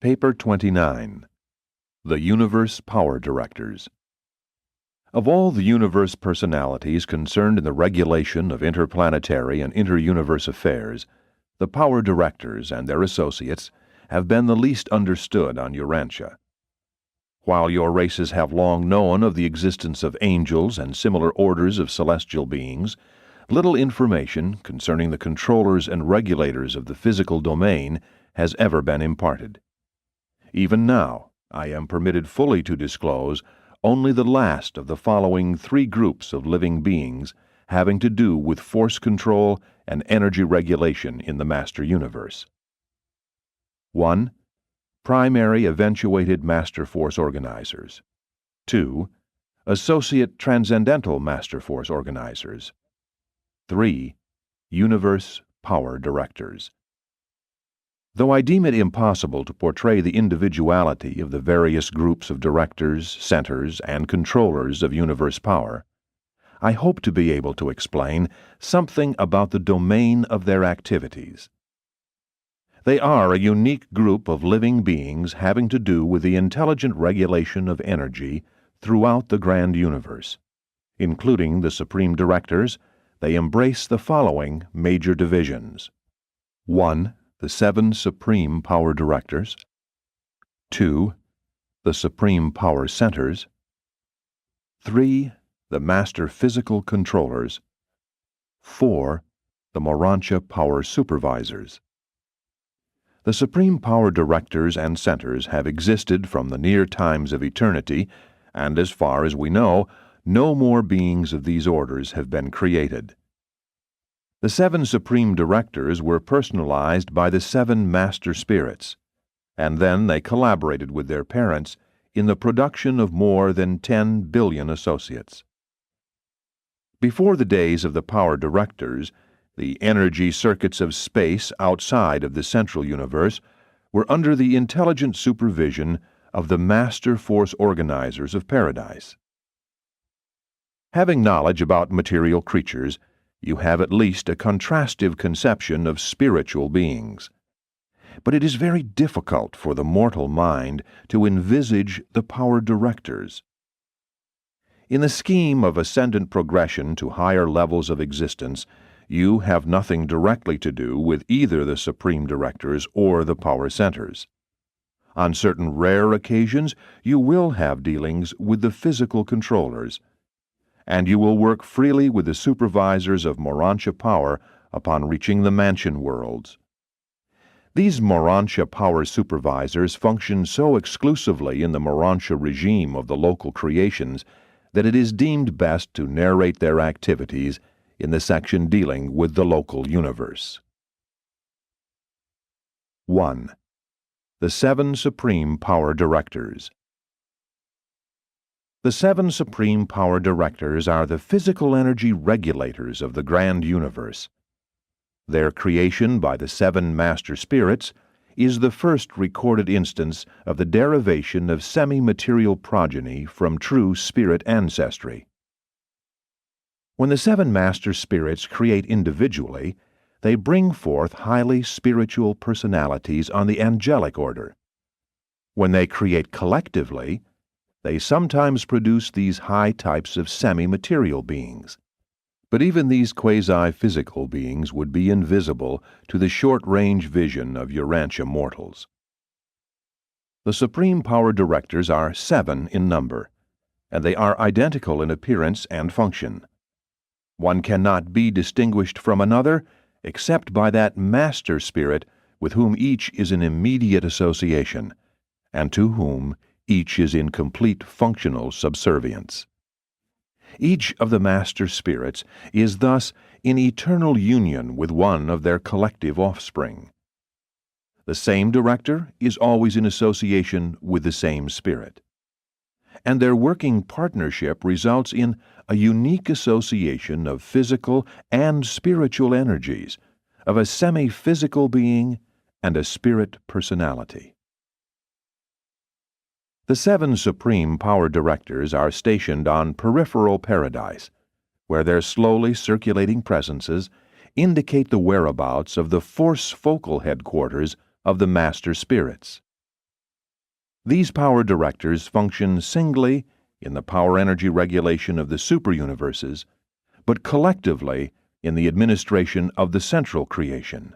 Paper 29. The Universe Power Directors. Of all the universe personalities concerned in the regulation of interplanetary and inter-universe affairs, the power directors and their associates have been the least understood on Urantia. While your races have long known of the existence of angels and similar orders of celestial beings, little information concerning the controllers and regulators of the physical domain has ever been imparted. Even now, I am permitted fully to disclose only the last of the following three groups of living beings having to do with force control and energy regulation in the Master Universe. 1. Primary Eventuated Master Force Organizers. 2. Associate Transcendental Master Force Organizers. 3. Universe Power Directors. Though I deem it impossible to portray the individuality of the various groups of directors, centers, and controllers of universe power, I hope to be able to explain something about the domain of their activities. They are a unique group of living beings having to do with the intelligent regulation of energy throughout the grand universe. Including the Supreme Directors, they embrace the following major divisions. 1. The 7 Supreme Power Directors. 2. The Supreme Power Centers. 3. The Master Physical Controllers. 4. The Urantia Power Supervisors. The Supreme Power Directors and Centers have existed from the near times of eternity, and as far as we know, no more beings of these orders have been created. The 7 Supreme Directors were personalized by the 7 Master Spirits, and then they collaborated with their parents in the production of more than 10 billion associates. Before the days of the Power Directors, the energy circuits of space outside of the central universe were under the intelligent supervision of the Master Force Organizers of Paradise. Having knowledge about material creatures, you have at least a contrastive conception of spiritual beings. But it is very difficult for the mortal mind to envisage the power directors. In the scheme of ascendant progression to higher levels of existence, you have nothing directly to do with either the Supreme Directors or the power centers. On certain rare occasions, you will have dealings with the physical controllers, and you will work freely with the supervisors of Urantia power upon reaching the mansion worlds. These Urantia power supervisors function so exclusively in the Urantia regime of the local creations that it is deemed best to narrate their activities in the section dealing with the local universe. 1. The 7 Supreme Power Directors. The 7 Supreme Power Directors are the physical energy regulators of the grand universe. Their creation by the 7 Master Spirits is the first recorded instance of the derivation of semi-material progeny from true spirit ancestry. When the 7 Master Spirits create individually, they bring forth highly spiritual personalities on the angelic order. When they create collectively, they sometimes produce these high types of semi-material beings. But even these quasi-physical beings would be invisible to the short-range vision of Urantia mortals. The Supreme Power Directors are 7 in number, and they are identical in appearance and function. One cannot be distinguished from another except by that Master Spirit with whom each is in immediate association, and to whom each is in complete functional subservience. Each of the Master Spirits is thus in eternal union with one of their collective offspring. The same director is always in association with the same spirit, and their working partnership results in a unique association of physical and spiritual energies, of a semi-physical being and a spirit personality. The 7 Supreme Power Directors are stationed on peripheral paradise, where their slowly circulating presences indicate the whereabouts of the force focal headquarters of the Master Spirits. These power directors function singly in the power energy regulation of the superuniverses, but collectively in the administration of the central creation.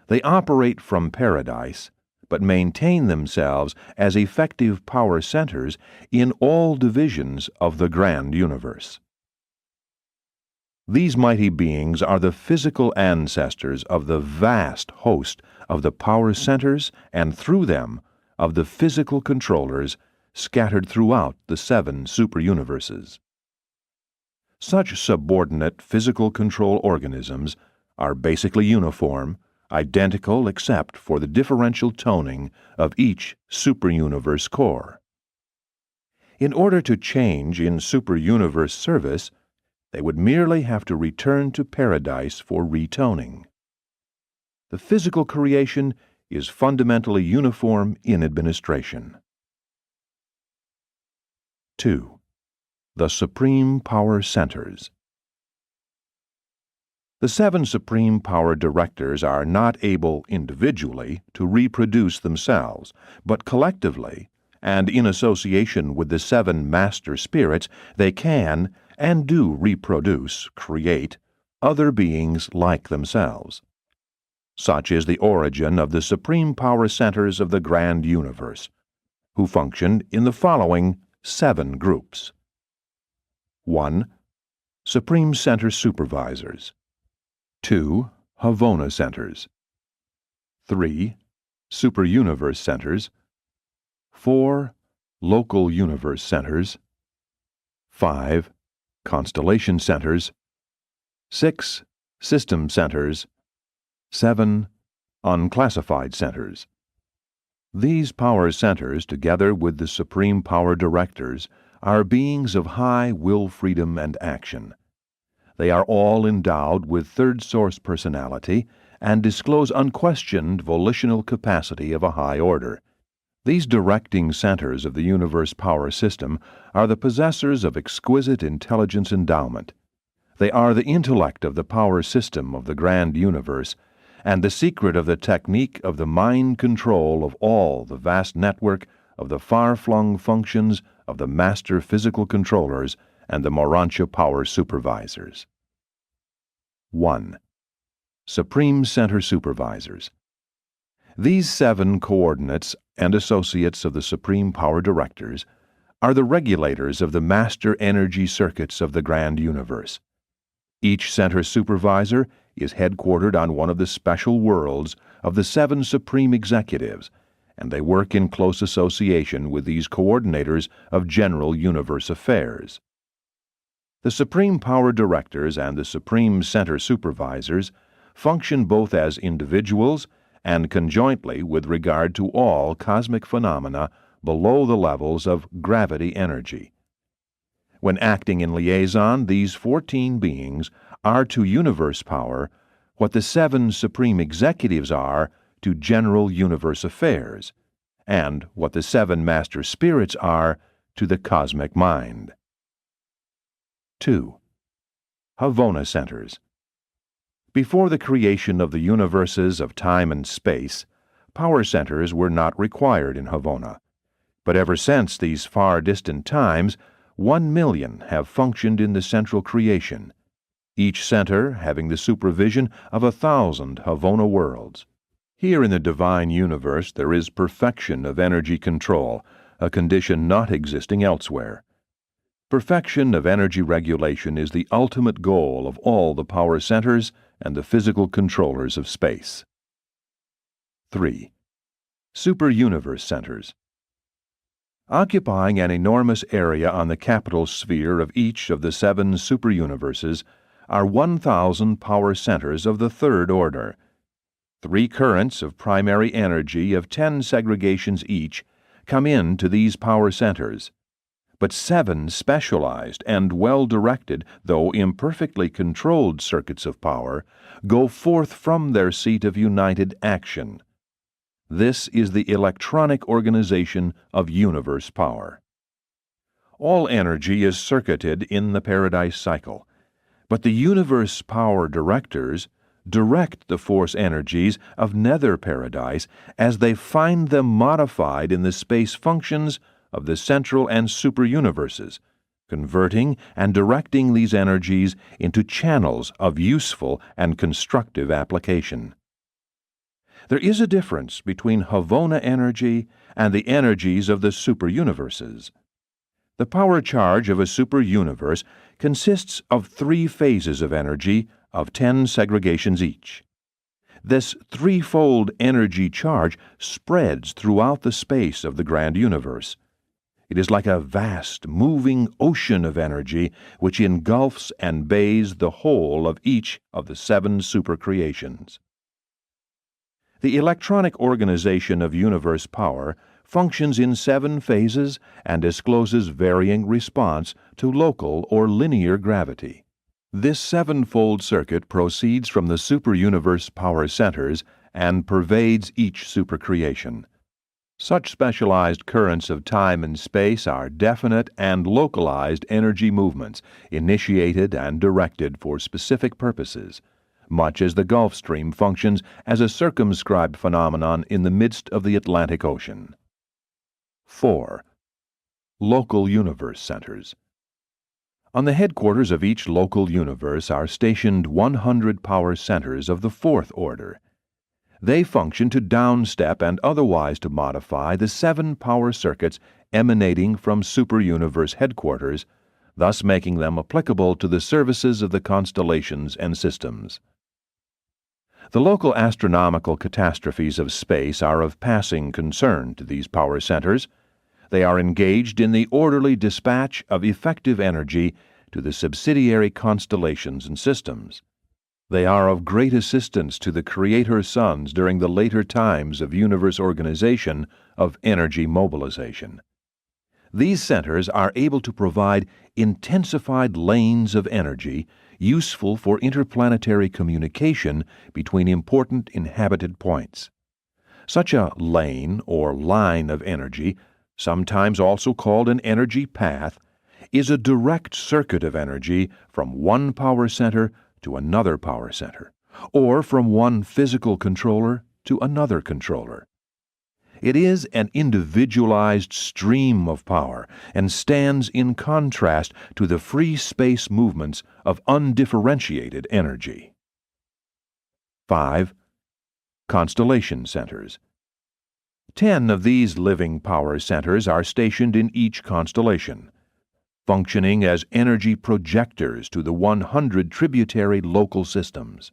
They operate from paradise, but maintain themselves as effective power centers in all divisions of the grand universe. These mighty beings are the physical ancestors of the vast host of the power centers and, through them, of the physical controllers scattered throughout the 7 superuniverses. Such subordinate physical control organisms are basically uniform, identical except for the differential toning of each superuniverse core. In order to change in superuniverse service, they would merely have to return to paradise for retoning. The physical creation is fundamentally uniform in administration. 2. The Supreme Power Centers. The 7 Supreme Power Directors are not able individually to reproduce themselves, but collectively, and in association with the 7 Master Spirits, they can and do reproduce, create, other beings like themselves. Such is the origin of the Supreme Power Centers of the Grand Universe, who function in the following 7 groups. 1. Supreme Center Supervisors. 2. Havona Centers. 3. Superuniverse Centers. 4. Local Universe Centers. 5. Constellation Centers. 6. System Centers. 7. Unclassified Centers. These power centers, together with the Supreme Power Directors, are beings of high will freedom and action. They are all endowed with third source personality and disclose unquestioned volitional capacity of a high order. These directing centers of the universe power system are the possessors of exquisite intelligence endowment. They are the intellect of the power system of the grand universe, and the secret of the technique of the mind control of all the vast network of the far-flung functions of the master physical controllers and the Urantia power supervisors. 1. Supreme Center Supervisors. These 7 coordinates and associates of the Supreme Power Directors are the regulators of the master energy circuits of the grand universe. Each center supervisor is headquartered on one of the special worlds of the 7 supreme executives, and they work in close association with these coordinators of general universe affairs. The Supreme Power Directors and the Supreme Center Supervisors function both as individuals and conjointly with regard to all cosmic phenomena below the levels of gravity energy. When acting in liaison, these 14 beings are to universe power what the 7 supreme executives are to general universe affairs, and what the 7 master spirits are to the cosmic mind. 2. Havona Centers. Before the creation of the universes of time and space, power centers were not required in Havona, but ever since these far distant times, 1 million have functioned in the central creation, each center having the supervision of 1,000 Havona worlds. Here in the divine universe there is perfection of energy control, a condition not existing elsewhere. Perfection of energy regulation is the ultimate goal of all the power centers and the physical controllers of space. 3. Superuniverse Centers. Occupying an enormous area on the capital sphere of each of the 7 superuniverses are 1,000 power centers of the 3rd order. 3 currents of primary energy of 10 segregations each come in to these power centers, but 7 specialized and well-directed, though imperfectly controlled circuits of power go forth from their seat of united action. This is the electronic organization of universe power. All energy is circuited in the paradise cycle, but the universe power directors, direct the force energies of nether paradise as they find them modified in the space functions of the central and superuniverses, converting and directing these energies into channels of useful and constructive application. There is a difference between Havona energy and the energies of the superuniverses. The power charge of a superuniverse consists of 3 phases of energy of 10 segregations each. This threefold energy charge spreads throughout the space of the grand universe. It is like a vast, moving ocean of energy which engulfs and bathes the whole of each of the 7 supercreations. The electronic organization of universe power functions in 7 phases and discloses varying response to local or linear gravity. This 7-fold circuit proceeds from the superuniverse power centers and pervades each supercreation. Such specialized currents of time and space are definite and localized energy movements, initiated and directed for specific purposes, much as the Gulf Stream functions as a circumscribed phenomenon in the midst of the Atlantic Ocean. 4. Local universe centers. On the headquarters of each local universe are stationed 100 power centers of the 4th order. They function to downstep and otherwise to modify the 7 power circuits emanating from superuniverse headquarters, thus making them applicable to the services of the constellations and systems. The local astronomical catastrophes of space are of passing concern to these power centers. They are engaged in the orderly dispatch of effective energy to the subsidiary constellations and systems. They are of great assistance to the creator suns during the later times of universe organization of energy mobilization. These centers are able to provide intensified lanes of energy useful for interplanetary communication between important inhabited points. Such a lane or line of energy, sometimes also called an energy path, is a direct circuit of energy from one power center to another power center, or from one physical controller to another controller. It is an individualized stream of power and stands in contrast to the free space movements of undifferentiated energy. 5. Constellation centers. 10 of these living power centers are stationed in each constellation, functioning as energy projectors to the 100 tributary local systems.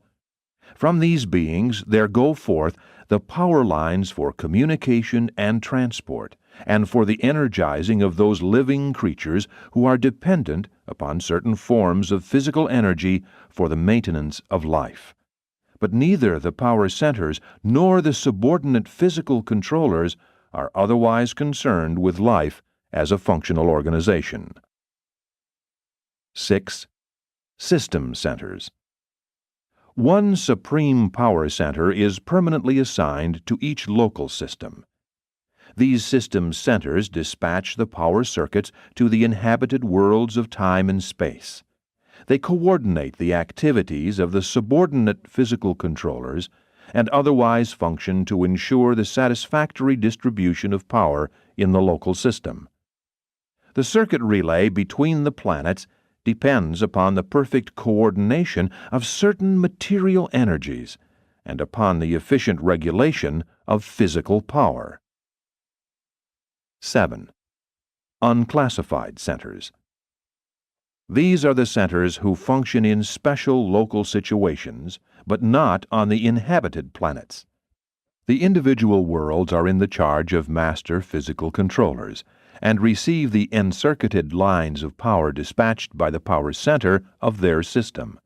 From these beings there go forth the power lines for communication and transport, and for the energizing of those living creatures who are dependent upon certain forms of physical energy for the maintenance of life. But neither the power centers nor the subordinate physical controllers are otherwise concerned with life as a functional organization. 6. System centers. One supreme power center is permanently assigned to each local system. These system centers dispatch the power circuits to the inhabited worlds of time and space. They coordinate the activities of the subordinate physical controllers and otherwise function to ensure the satisfactory distribution of power in the local system. The circuit relay between the planets depends upon the perfect coordination of certain material energies and upon the efficient regulation of physical power. 7. Unclassified centers. These are the centers who function in special local situations, but not on the inhabited planets. The individual worlds are in the charge of master physical controllers, and receive the encircuited lines of power dispatched by the power center of their system.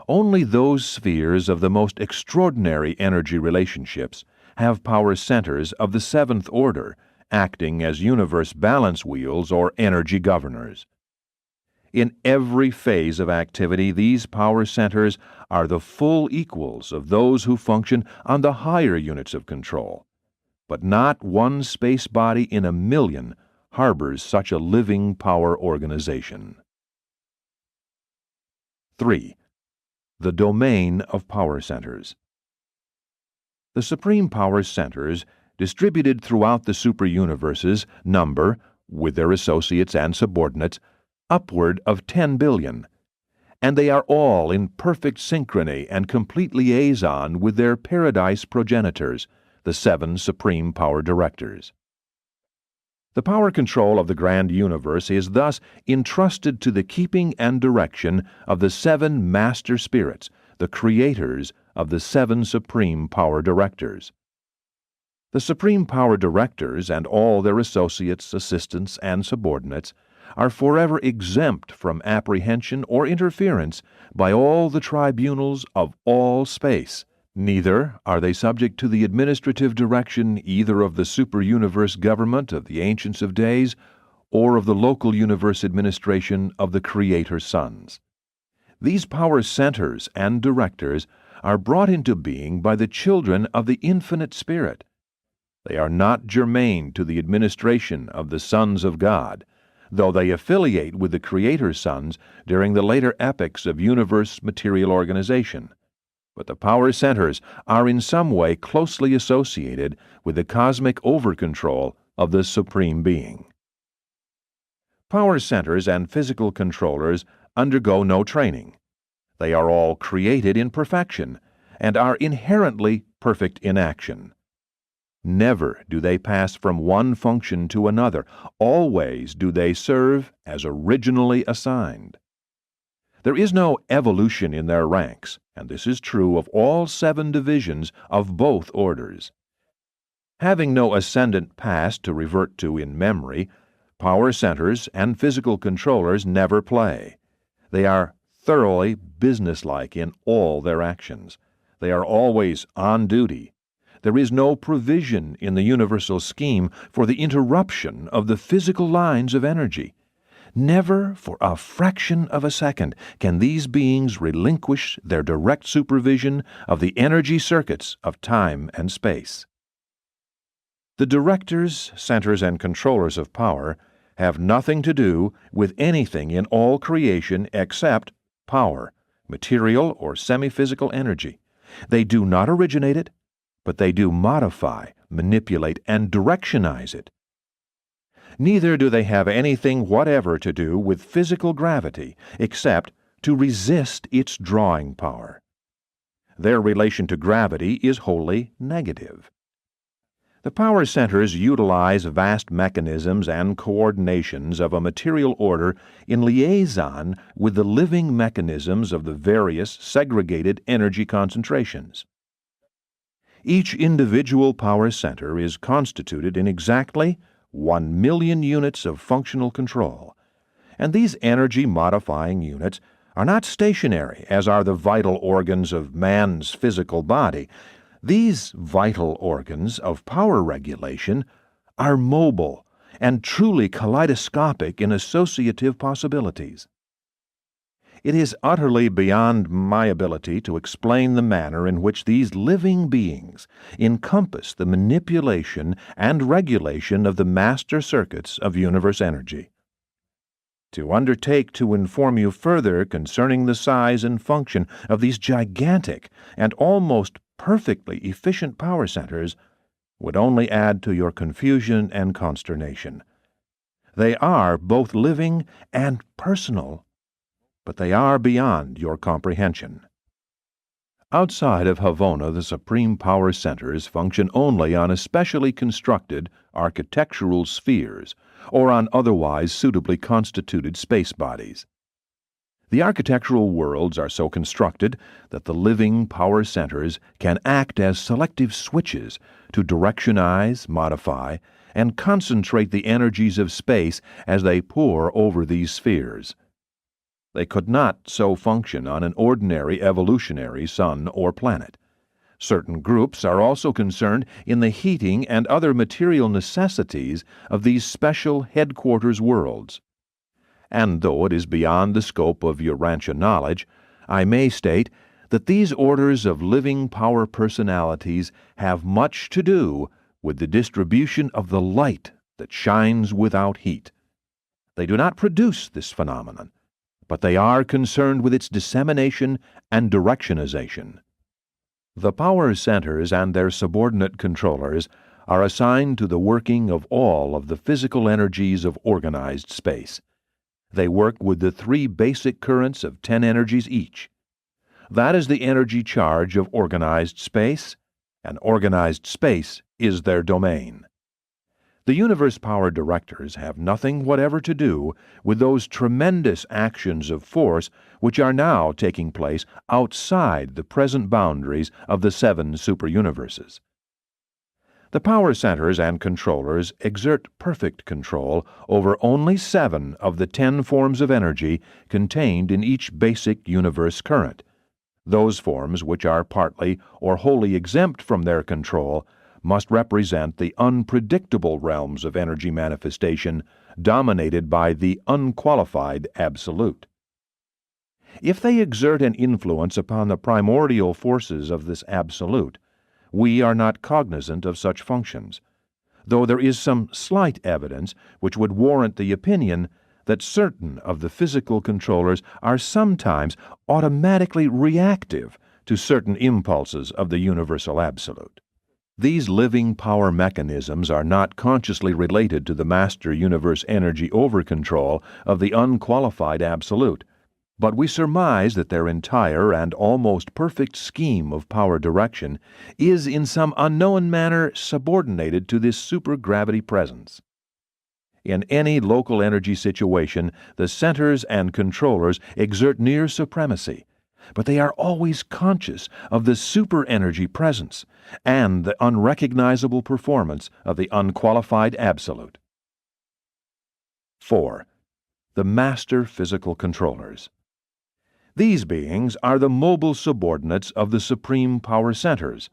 Only those spheres of the most extraordinary energy relationships have power centers of the 7th order, acting as universe balance wheels or energy governors. In every phase of activity, these power centers are the full equals of those who function on the higher units of control. But not one space body in a million harbors such a living power organization. 3. The domain of power centers. The supreme power centers, distributed throughout the superuniverses, number, with their associates and subordinates, upward of 10 billion, and they are all in perfect synchrony and complete liaison with their paradise progenitors, the 7 supreme power directors. The power control of the grand universe is thus entrusted to the keeping and direction of the 7 master spirits, the creators of the 7 supreme power directors. The supreme power directors and all their associates, assistants, and subordinates are forever exempt from apprehension or interference by all the tribunals of all space. Neither are they subject to the administrative direction either of the superuniverse government of the Ancients of Days or of the local universe administration of the Creator Sons. These power centers and directors are brought into being by the children of the Infinite Spirit. They are not germane to the administration of the sons of God, though they affiliate with the Creator Sons during the later epochs of universe material organization. But the power centers are in some way closely associated with the cosmic over-control of the Supreme Being. Power centers and physical controllers undergo no training. They are all created in perfection and are inherently perfect in action. Never do they pass from one function to another. Always do they serve as originally assigned. There is no evolution in their ranks, and this is true of all 7 divisions of both orders. Having no ascendant past to revert to in memory, power centers and physical controllers never play. They are thoroughly businesslike in all their actions. They are always on duty. There is no provision in the universal scheme for the interruption of the physical lines of energy. Never for a fraction of a second can these beings relinquish their direct supervision of the energy circuits of time and space. The directors, centers, and controllers of power have nothing to do with anything in all creation except power, material or semi-physical energy. They do not originate it, but they do modify, manipulate, and directionize it. Neither do they have anything whatever to do with physical gravity except to resist its drawing power. Their relation to gravity is wholly negative. The power centers utilize vast mechanisms and coordinations of a material order in liaison with the living mechanisms of the various segregated energy concentrations. Each individual power center is constituted in exactly 1 million units of functional control, and these energy-modifying units are not stationary as are the vital organs of man's physical body. These vital organs of power regulation are mobile and truly kaleidoscopic in associative possibilities. It is utterly beyond my ability to explain the manner in which these living beings encompass the manipulation and regulation of the master circuits of universe energy. To undertake to inform you further concerning the size and function of these gigantic and almost perfectly efficient power centers would only add to your confusion and consternation. They are both living and personal, but they are beyond your comprehension. Outside of Havona, the supreme power centers function only on especially constructed architectural spheres or on otherwise suitably constituted space bodies. The architectural worlds are so constructed that the living power centers can act as selective switches to directionize, modify, and concentrate the energies of space as they pour over these spheres. They could not so function on an ordinary evolutionary sun or planet. Certain groups are also concerned in the heating and other material necessities of these special headquarters worlds. And though it is beyond the scope of Urantia knowledge, I may state that these orders of living power personalities have much to do with the distribution of the light that shines without heat. They do not produce this phenomenon. but they are concerned with its dissemination and directionization. The power centers and their subordinate controllers are assigned to the working of all of the physical energies of organized space. They work with the 3 basic currents of 10 energies each. That is the energy charge of organized space, and organized space is their domain. The universe power directors have nothing whatever to do with those tremendous actions of force which are now taking place outside the present boundaries of the 7 superuniverses. The power centers and controllers exert perfect control over only 7 of the 10 forms of energy contained in each basic universe current. Those forms which are partly or wholly exempt from their control must represent the unpredictable realms of energy manifestation dominated by the unqualified absolute. If they exert an influence upon the primordial forces of this absolute, we are not cognizant of such functions, though there is some slight evidence which would warrant the opinion that certain of the physical controllers are sometimes automatically reactive to certain impulses of the universal absolute. These living power mechanisms are not consciously related to the master universe energy over-control of the unqualified absolute, but we surmise that their entire and almost perfect scheme of power direction is in some unknown manner subordinated to this supergravity presence. In any local energy situation, the centers and controllers exert near supremacy, but they are always conscious of the super-energy presence and the unrecognizable performance of the unqualified absolute. 4. The master physical controllers. These beings are the mobile subordinates of the supreme power centers.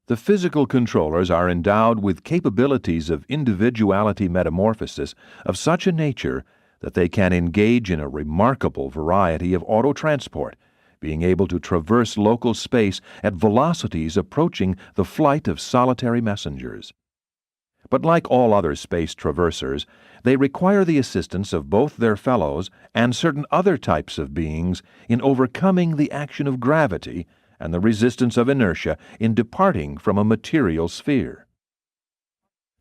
The physical controllers are endowed with capabilities of individuality metamorphosis of such a nature that they can engage in a remarkable variety of auto-transport, being able to traverse local space at velocities approaching the flight of solitary messengers. But like all other space traversers, they require the assistance of both their fellows and certain other types of beings in overcoming the action of gravity and the resistance of inertia in departing from a material sphere.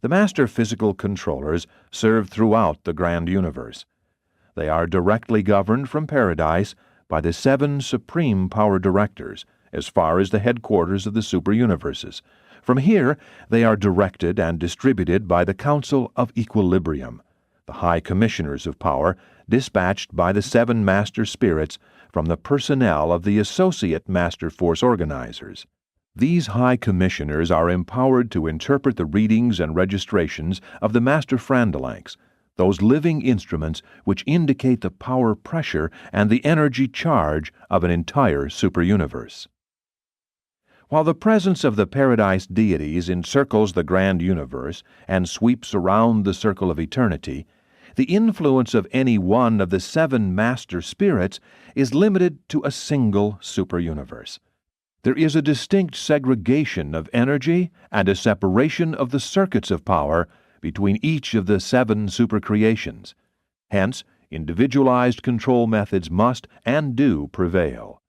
The master physical controllers serve throughout the grand universe. They are directly governed from paradise by the 7 supreme power directors, as far as the headquarters of the superuniverses. From here, they are directed and distributed by the Council of Equilibrium, the High Commissioners of Power, dispatched by the 7 Master Spirits from the personnel of the Associate Master Force Organizers. These High Commissioners are empowered to interpret the readings and registrations of the Master Frandalanks, those living instruments which indicate the power pressure and the energy charge of an entire superuniverse. While the presence of the paradise deities encircles the grand universe and sweeps around the circle of eternity, the influence of any one of the 7 master spirits is limited to a single superuniverse. There is a distinct segregation of energy and a separation of the circuits of power between each of the 7 supercreations. Hence, individualized control methods must and do prevail.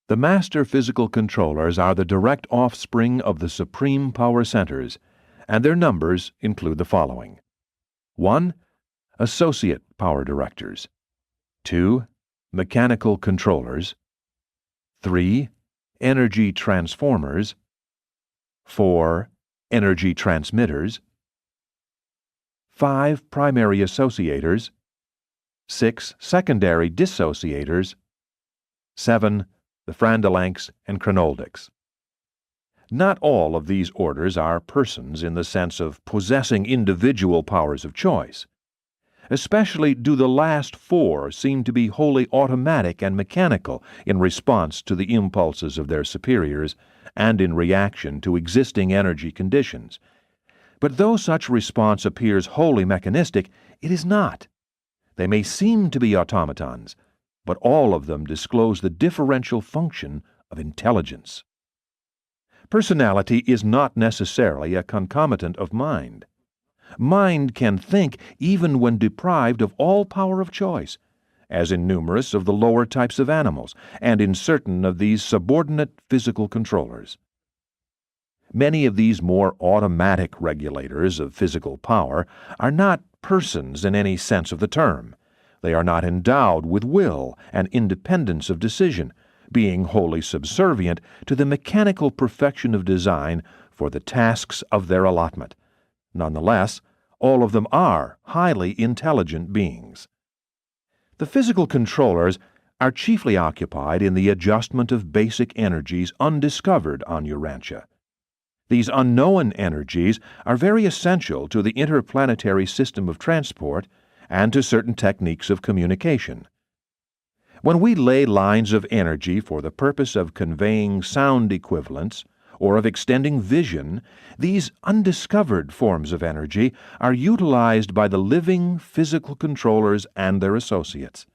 The master physical controllers are the direct offspring of the supreme power centers, and their numbers include the following: 1. Associate power directors. 2. Mechanical controllers. 3. Energy transformers. 4. Energy transmitters. 5 primary associators, 6 secondary dissociators, 7 the Frandalanks and Chronoldics. Not all of these orders are persons in the sense of possessing individual powers of choice. Especially do the last 4 seem to be wholly automatic and mechanical in response to the impulses of their superiors and in reaction to existing energy conditions. But though such response appears wholly mechanistic, it is not. They may seem to be automatons, but all of them disclose the differential function of intelligence. Personality is not necessarily a concomitant of mind. Mind can think even when deprived of all power of choice, as in numerous of the lower types of animals, and in certain of these subordinate physical controllers. Many of these more automatic regulators of physical power are not persons in any sense of the term. They are not endowed with will and independence of decision, being wholly subservient to the mechanical perfection of design for the tasks of their allotment. Nonetheless, all of them are highly intelligent beings. The physical controllers are chiefly occupied in the adjustment of basic energies undiscovered on Urantia. These unknown energies are very essential to the interplanetary system of transport and to certain techniques of communication. When we lay lines of energy for the purpose of conveying sound equivalents or of extending vision, these undiscovered forms of energy are utilized by the living physical controllers and their associates.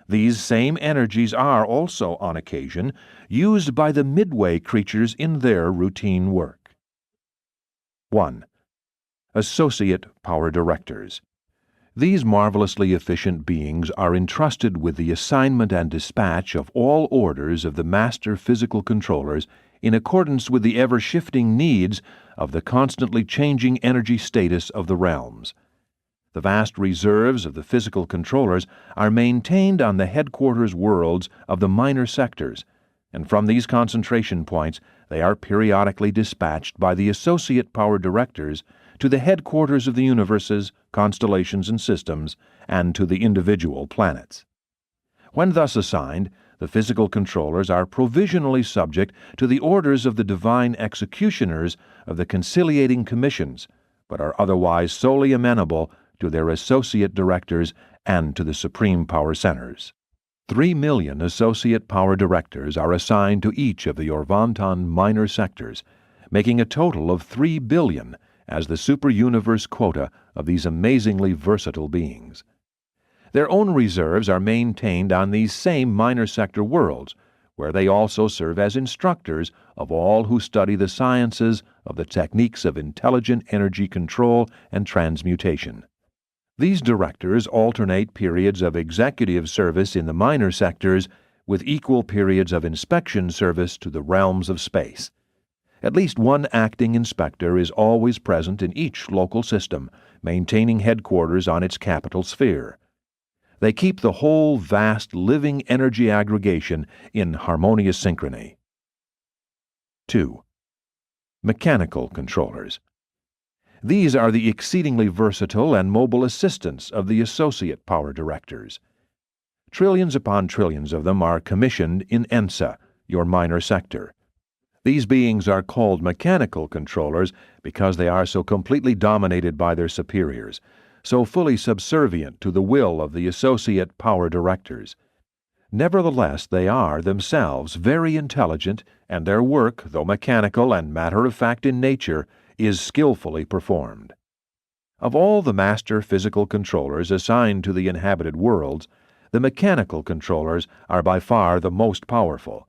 These same energies are also, on occasion, used by the midway creatures in their routine work. 1. Associate Power Directors. These marvelously efficient beings are entrusted with the assignment and dispatch of all orders of the master physical controllers in accordance with the ever-shifting needs of the constantly changing energy status of the realms. The vast reserves of the physical controllers are maintained on the headquarters worlds of the minor sectors, and from these concentration points they are periodically dispatched by the associate power directors to the headquarters of the universes, constellations, and systems, and to the individual planets. When thus assigned, the physical controllers are provisionally subject to the orders of the divine executioners of the conciliating commissions, but are otherwise solely amenable to their associate directors and to the supreme power centers. 3 million associate power directors are assigned to each of the Orvanton minor sectors, making a total of 3 billion as the superuniverse quota of these amazingly versatile beings. Their own reserves are maintained on these same minor sector worlds, where they also serve as instructors of all who study the sciences of the techniques of intelligent energy control and transmutation. These directors alternate periods of executive service in the minor sectors with equal periods of inspection service to the realms of space. At least one acting inspector is always present in each local system, maintaining headquarters on its capital sphere. They keep the whole vast living energy aggregation in harmonious synchrony. 2. Mechanical controllers. These are the exceedingly versatile and mobile assistants of the associate power directors. Trillions upon trillions of them are commissioned in ENSA, your minor sector. These beings are called mechanical controllers because they are so completely dominated by their superiors, so fully subservient to the will of the associate power directors. Nevertheless, they are themselves very intelligent, and their work, though mechanical and matter-of-fact in nature, is skillfully performed. Of all the master physical controllers assigned to the inhabited worlds, the mechanical controllers are by far the most powerful.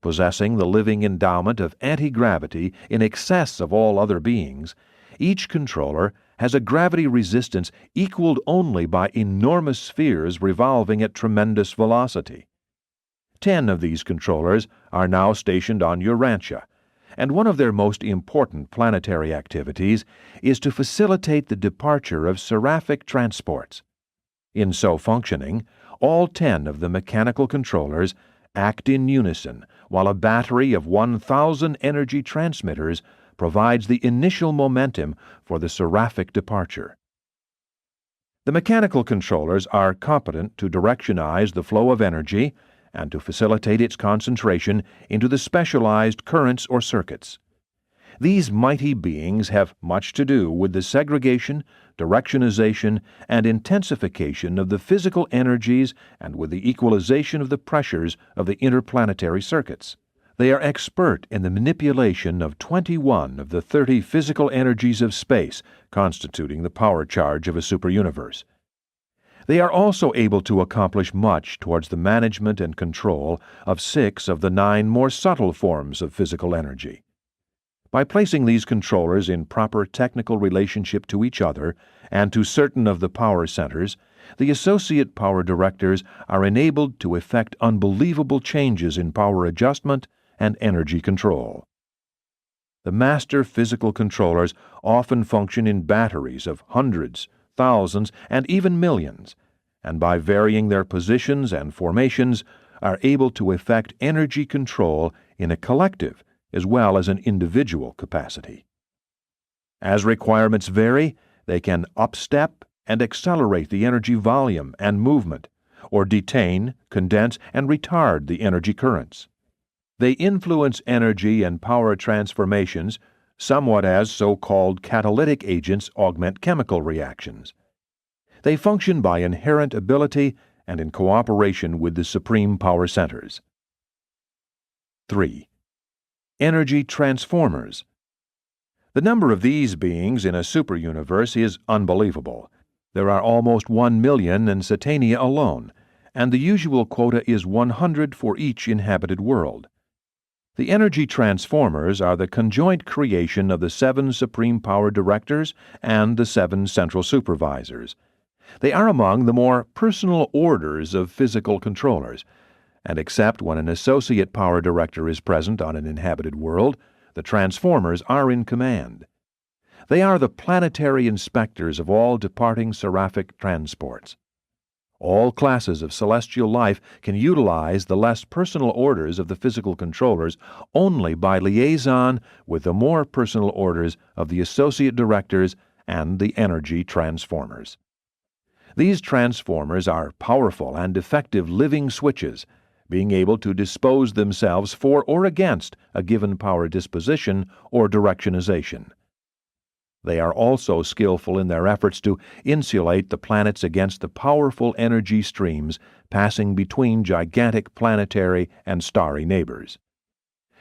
Possessing the living endowment of anti-gravity in excess of all other beings, each controller has a gravity resistance equaled only by enormous spheres revolving at tremendous velocity. 10 of these controllers are now stationed on Urantia, and one of their most important planetary activities is to facilitate the departure of seraphic transports. In so functioning, all 10 of the mechanical controllers act in unison, while a battery of 1,000 energy transmitters provides the initial momentum for the seraphic departure. The mechanical controllers are competent to directionize the flow of energy and to facilitate its concentration into the specialized currents or circuits. These mighty beings have much to do with the segregation, directionization, and intensification of the physical energies and with the equalization of the pressures of the interplanetary circuits. They are expert in the manipulation of 21 of the 30 physical energies of space constituting the power charge of a superuniverse. They are also able to accomplish much towards the management and control of 6 of the 9 more subtle forms of physical energy. By placing these controllers in proper technical relationship to each other and to certain of the power centers, The associate power directors are enabled to effect unbelievable changes in power adjustment and energy control. The master physical controllers often function in batteries of hundreds, thousands, and even millions, and by varying their positions and formations are able to effect energy control in a collective as well as an individual capacity. As requirements vary, they can upstep and accelerate the energy volume and movement, or detain, condense, and retard the energy currents. They influence energy and power transformations somewhat as so-called catalytic agents augment chemical reactions. They function by inherent ability and in cooperation with the supreme power centers. 3. Energy transformers. The number of these beings in a superuniverse is unbelievable. There are almost 1 million in Satania alone, and the usual quota is 100 for each inhabited world. The energy transformers are the conjoint creation of the 7 supreme power directors and the 7 central supervisors. They are among the more personal orders of physical controllers, and except when an associate power director is present on an inhabited world, the transformers are in command. They are the planetary inspectors of all departing seraphic transports. All classes of celestial life can utilize the less personal orders of the physical controllers only by liaison with the more personal orders of the associate directors and the energy transformers. These transformers are powerful and effective living switches, being able to dispose themselves for or against a given power disposition or directionization. They are also skillful in their efforts to insulate the planets against the powerful energy streams passing between gigantic planetary and starry neighbors.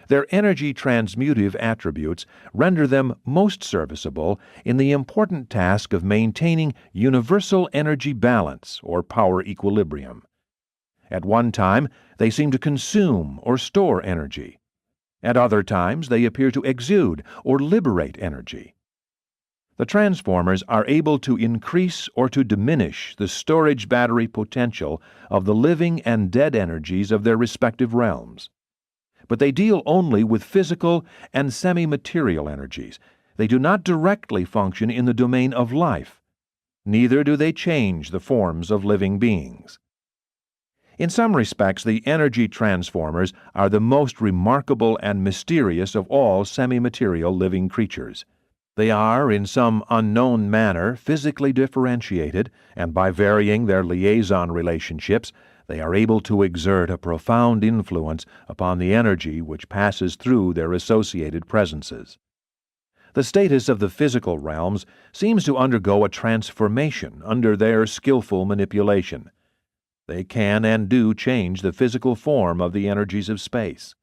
Their energy transmutive attributes render them most serviceable in the important task of maintaining universal energy balance or power equilibrium. At one time, they seem to consume or store energy. At other times, they appear to exude or liberate energy. The transformers are able to increase or to diminish the storage battery potential of the living and dead energies of their respective realms. But they deal only with physical and semi-material energies. They do not directly function in the domain of life. Neither do they change the forms of living beings. In some respects, the energy transformers are the most remarkable and mysterious of all semi-material living creatures. They are, in some unknown manner, physically differentiated, and by varying their liaison relationships, they are able to exert a profound influence upon the energy which passes through their associated presences. The status of the physical realms seems to undergo a transformation under their skillful manipulation. They can and do change the physical form of the energies of space.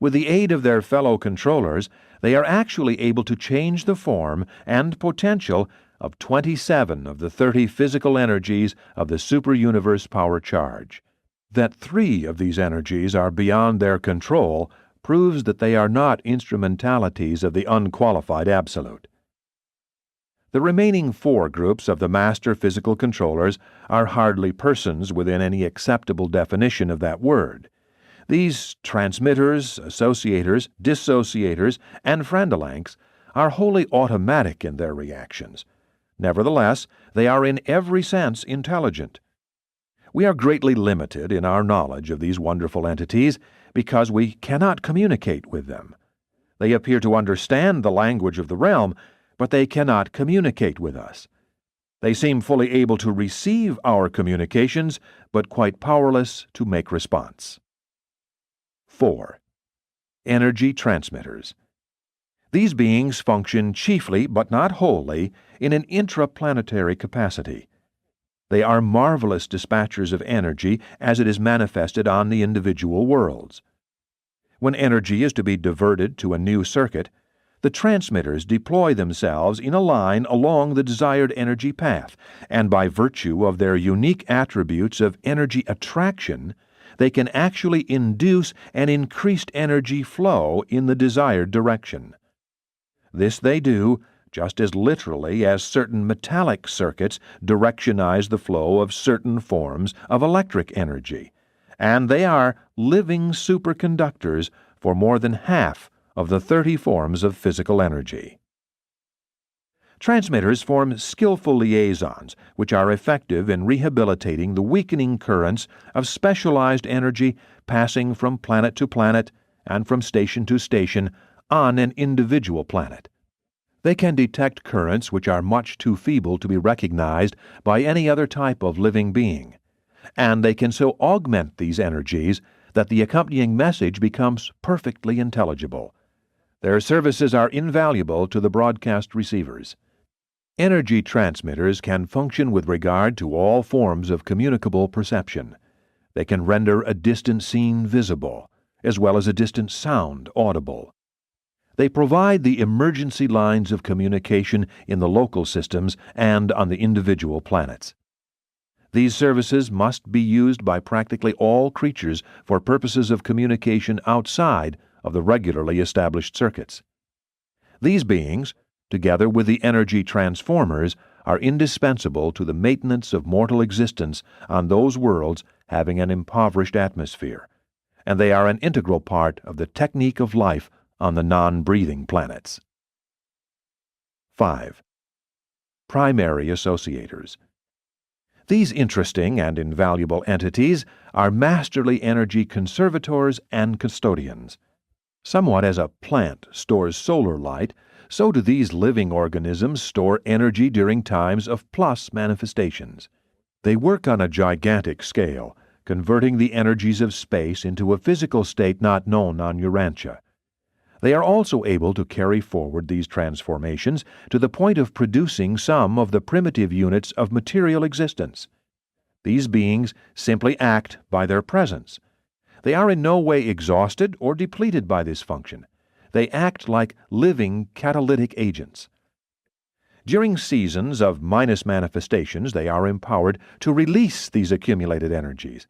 With the aid of their fellow controllers, they are actually able to change the form and potential of 27 of the 30 physical energies of the superuniverse power charge. That 3 of these energies are beyond their control proves that they are not instrumentalities of the unqualified absolute. The remaining 4 groups of the master physical controllers are hardly persons within any acceptable definition of that word. These transmitters, associators, dissociators, and friendalanks are wholly automatic in their reactions. Nevertheless, they are in every sense intelligent. We are greatly limited in our knowledge of these wonderful entities because we cannot communicate with them. They appear to understand the language of the realm, but they cannot communicate with us. They seem fully able to receive our communications, but quite powerless to make response. 4. Energy transmitters. These beings function chiefly, but not wholly, in an intraplanetary capacity. They are marvelous dispatchers of energy as it is manifested on the individual worlds. When energy is to be diverted to a new circuit, the transmitters deploy themselves in a line along the desired energy path, and by virtue of their unique attributes of energy attraction, they can actually induce an increased energy flow in the desired direction. This they do just as literally as certain metallic circuits directionize the flow of certain forms of electric energy, and they are living superconductors for more than half of the 30 forms of physical energy. Transmitters form skillful liaisons which are effective in rehabilitating the weakening currents of specialized energy passing from planet to planet and from station to station on an individual planet. They can detect currents which are much too feeble to be recognized by any other type of living being, and they can so augment these energies that the accompanying message becomes perfectly intelligible. Their services are invaluable to the broadcast receivers. Energy transmitters can function with regard to all forms of communicable perception. They can render a distant scene visible, as well as a distant sound audible. They provide the emergency lines of communication in the local systems and on the individual planets. These services must be used by practically all creatures for purposes of communication outside of the regularly established circuits. These beings, together with the energy transformers, are indispensable to the maintenance of mortal existence on those worlds having an impoverished atmosphere, and they are an integral part of the technique of life on the non-breathing planets. 5. Primary associators. These interesting and invaluable entities are masterly energy conservators and custodians. Somewhat as a plant stores solar light, so do these living organisms store energy during times of plus manifestations. They work on a gigantic scale, converting the energies of space into a physical state not known on Urantia. They are also able to carry forward these transformations to the point of producing some of the primitive units of material existence. These beings simply act by their presence. They are in no way exhausted or depleted by this function. They act like living catalytic agents. During seasons of minus manifestations, they are empowered to release these accumulated energies.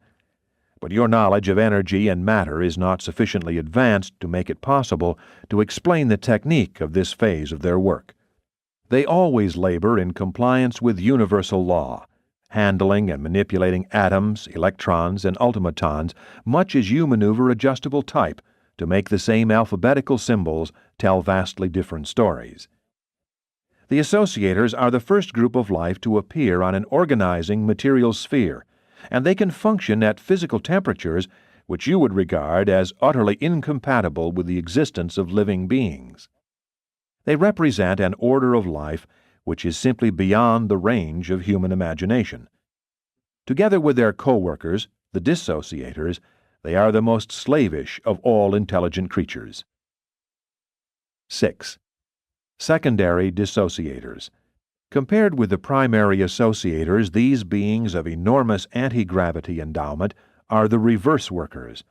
But your knowledge of energy and matter is not sufficiently advanced to make it possible to explain the technique of this phase of their work. They always labor in compliance with universal law, handling and manipulating atoms, electrons, and ultimatons, much as you maneuver adjustable type to make the same alphabetical symbols tell vastly different stories. The associators are the first group of life to appear on an organizing material sphere, and they can function at physical temperatures which you would regard as utterly incompatible with the existence of living beings. They represent an order of life which is simply beyond the range of human imagination. Together with their co-workers, the dissociators, they are the most slavish of all intelligent creatures. 6. Secondary dissociators. Compared with the primary associators, these beings of enormous anti-gravity endowment are the reverse workers.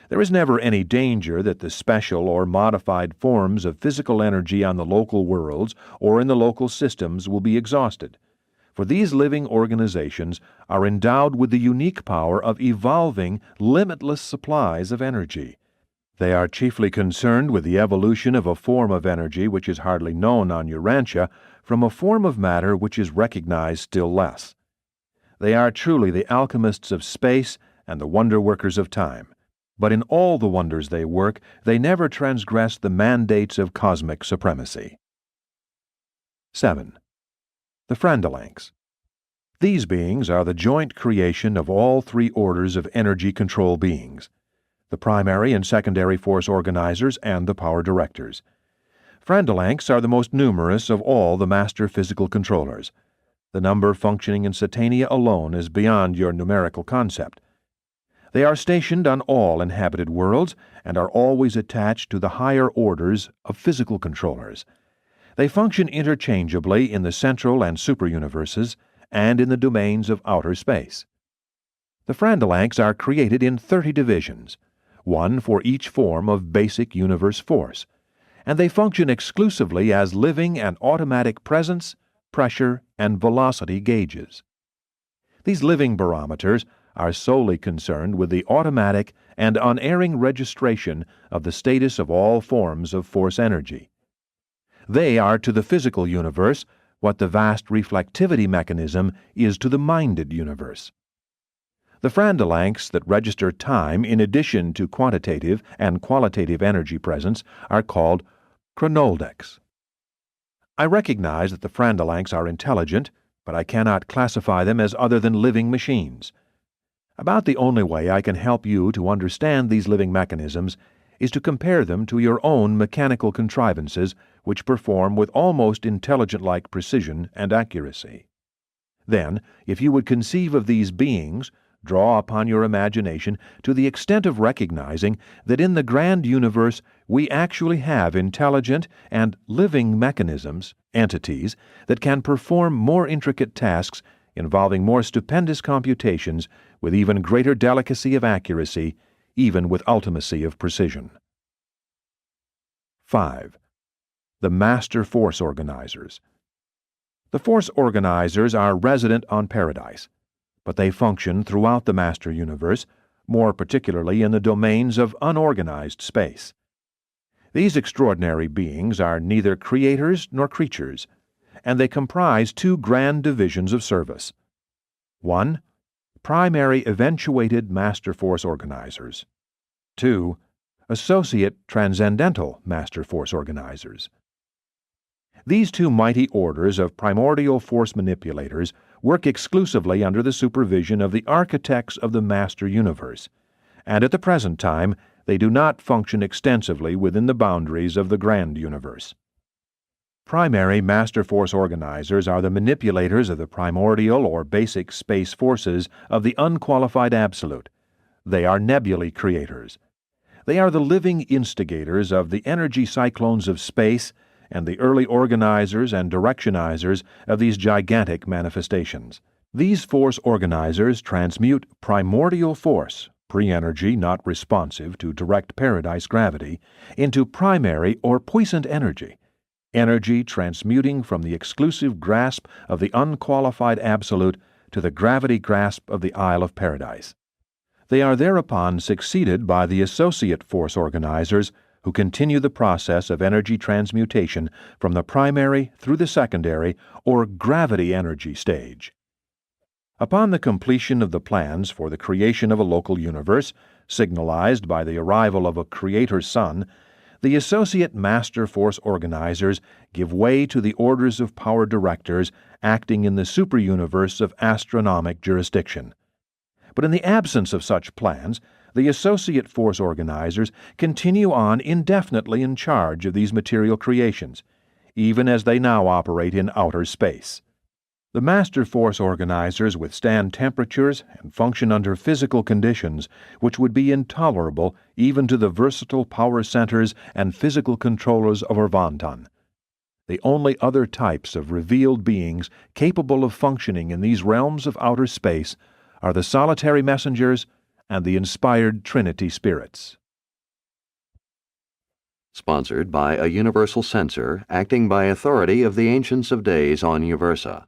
There is never any danger that the special or modified forms of physical energy on the local worlds or in the local systems will be exhausted, for these living organizations are endowed with the unique power of evolving limitless supplies of energy. They are chiefly concerned with the evolution of a form of energy which is hardly known on Urantia from a form of matter which is recognized still less. They are truly the alchemists of space and the wonder-workers of time. But in all the wonders they work, they never transgress the mandates of cosmic supremacy. 7. The Frandalanks. These beings are the joint creation of all three orders of energy control beings, the primary and secondary force organizers and the power directors. Frandalanks are the most numerous of all the master physical controllers. The number functioning in Satania alone is beyond your numerical concept. They are stationed on all inhabited worlds and are always attached to the higher orders of physical controllers. They function interchangeably in the central and superuniverses and in the domains of outer space. The Frandalanks are created in 30 divisions, one for each form of basic universe force, and they function exclusively as living and automatic presence, pressure, and velocity gauges. These living barometers are solely concerned with the automatic and unerring registration of the status of all forms of force energy. They are to the physical universe what the vast reflectivity mechanism is to the minded universe. The Frandalanks that register time in addition to quantitative and qualitative energy presence are called chronoldecs. I recognize that the Frandalanks are intelligent, but I cannot classify them as other than living machines. About the only way I can help you to understand these living mechanisms is to compare them to your own mechanical contrivances which perform with almost intelligent-like precision and accuracy. Then, if you would conceive of these beings, draw upon your imagination to the extent of recognizing that in the grand universe we actually have intelligent and living mechanisms, entities, that can perform more intricate tasks involving more stupendous computations with even greater delicacy of accuracy, even with ultimacy of precision. 5. The Master Force Organizers. The Force Organizers are resident on Paradise, but they function throughout the Master Universe, more particularly in the domains of unorganized space. These extraordinary beings are neither creators nor creatures, and they comprise two grand divisions of service. 1. Primary Eventuated Master Force Organizers. 2. Associate Transcendental Master Force Organizers. These two mighty orders of primordial force manipulators work exclusively under the supervision of the architects of the Master Universe, and at the present time they do not function extensively within the boundaries of the Grand Universe. Primary Master Force Organizers are the manipulators of the primordial or basic space forces of the unqualified Absolute. They are nebulae creators. They are the living instigators of the energy cyclones of space and the early organizers and directionizers of these gigantic manifestations. These force organizers transmute primordial force, pre-energy not responsive to direct paradise gravity, into primary or puissant energy, energy transmuting from the exclusive grasp of the unqualified Absolute to the gravity grasp of the Isle of Paradise. They are thereupon succeeded by the associate force organizers, who continue the process of energy transmutation from the primary through the secondary or gravity energy stage. Upon the completion of the plans for the creation of a local universe, signalized by the arrival of a creator sun, the associate master force organizers give way to the orders of power directors acting in the superuniverse of astronomic jurisdiction. But in the absence of such plans, the associate force organizers continue on indefinitely in charge of these material creations, even as they now operate in outer space. The master force organizers withstand temperatures and function under physical conditions which would be intolerable even to the versatile power centers and physical controllers of Orvanton. The only other types of revealed beings capable of functioning in these realms of outer space are the solitary messengers and the inspired Trinity spirits. Sponsored by a universal censor acting by authority of the Ancients of Days on Uversa.